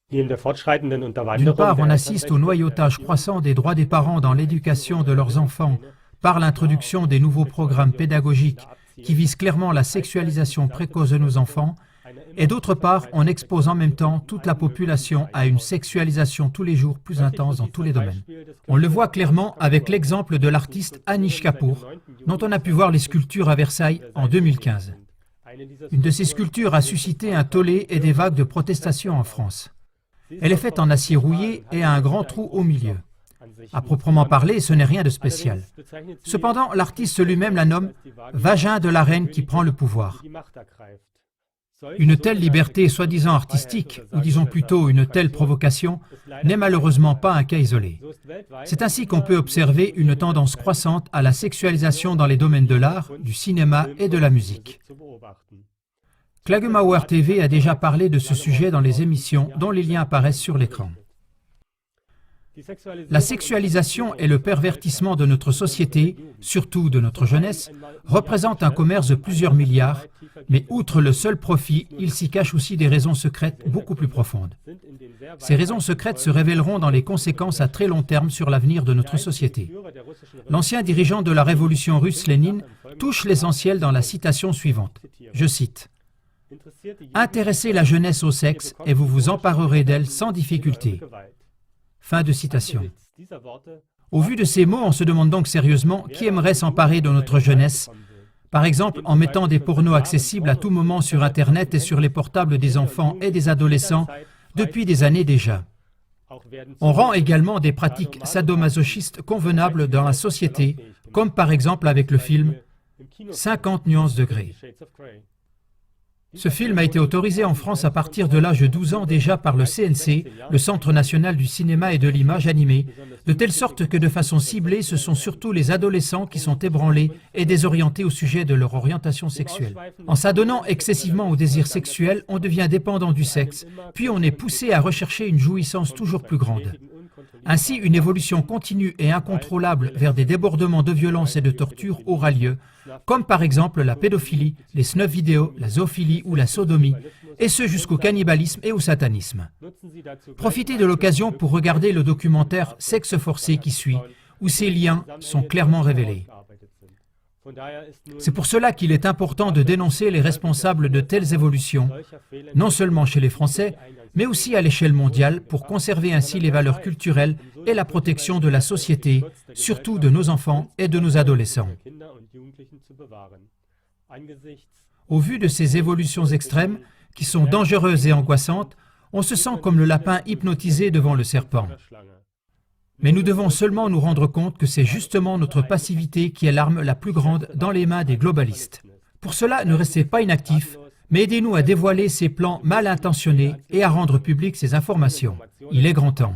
D'une part, on assiste au noyautage croissant des droits des parents dans l'éducation de leurs enfants par l'introduction des nouveaux programmes pédagogiques qui visent clairement la sexualisation précoce de nos enfants, et d'autre part, on expose en même temps toute la population à une sexualisation tous les jours plus intense dans tous les domaines. On le voit clairement avec l'exemple de l'artiste Anish Kapoor, dont on a pu voir les sculptures à Versailles en 2015. Une de ces sculptures a suscité un tollé et des vagues de protestation en France. Elle est faite en acier rouillé et a un grand trou au milieu. À proprement parler, ce n'est rien de spécial. Cependant, l'artiste lui-même la nomme « vagin de la reine qui prend le pouvoir ». Une telle liberté soi-disant artistique, ou disons plutôt une telle provocation, n'est malheureusement pas un cas isolé. C'est ainsi qu'on peut observer une tendance croissante à la sexualisation dans les domaines de l'art, du cinéma et de la musique. Klagemauer TV a déjà parlé de ce sujet dans les émissions dont les liens apparaissent sur l'écran. La sexualisation et le pervertissement de notre société, surtout de notre jeunesse, représentent un commerce de plusieurs milliards, mais outre le seul profit, il s'y cache aussi des raisons secrètes beaucoup plus profondes. Ces raisons secrètes se révéleront dans les conséquences à très long terme sur l'avenir de notre société. L'ancien dirigeant de la révolution russe, Lénine, touche l'essentiel dans la citation suivante. Je cite. « Intéressez la jeunesse au sexe et vous vous emparerez d'elle sans difficulté. » Fin de citation. Au vu de ces mots, on se demande donc sérieusement qui aimerait s'emparer de notre jeunesse, par exemple en mettant des pornos accessibles à tout moment sur Internet et sur les portables des enfants et des adolescents depuis des années déjà. On rend également des pratiques sadomasochistes convenables dans la société, comme par exemple avec le film « 50 nuances de Grey ». Ce film a été autorisé en France à partir de l'âge de 12 ans déjà par le CNC, le Centre national du cinéma et de l'image animée, de telle sorte que de façon ciblée, ce sont surtout les adolescents qui sont ébranlés et désorientés au sujet de leur orientation sexuelle. En s'adonnant excessivement au désir sexuel, on devient dépendant du sexe, puis on est poussé à rechercher une jouissance toujours plus grande. Ainsi, une évolution continue et incontrôlable vers des débordements de violence et de torture aura lieu, comme par exemple la pédophilie, les snuff vidéos, la zoophilie ou la sodomie, et ce jusqu'au cannibalisme et au satanisme. Profitez de l'occasion pour regarder le documentaire « Sexe forcé » qui suit, où ces liens sont clairement révélés. C'est pour cela qu'il est important de dénoncer les responsables de telles évolutions, non seulement chez les Français, mais aussi à l'échelle mondiale pour conserver ainsi les valeurs culturelles et la protection de la société, surtout de nos enfants et de nos adolescents. Au vu de ces évolutions extrêmes, qui sont dangereuses et angoissantes, on se sent comme le lapin hypnotisé devant le serpent. Mais nous devons seulement nous rendre compte que c'est justement notre passivité qui est l'arme la plus grande dans les mains des globalistes. Pour cela, ne restez pas inactifs, mais aidez-nous à dévoiler ces plans mal intentionnés et à rendre publiques ces informations. Il est grand temps.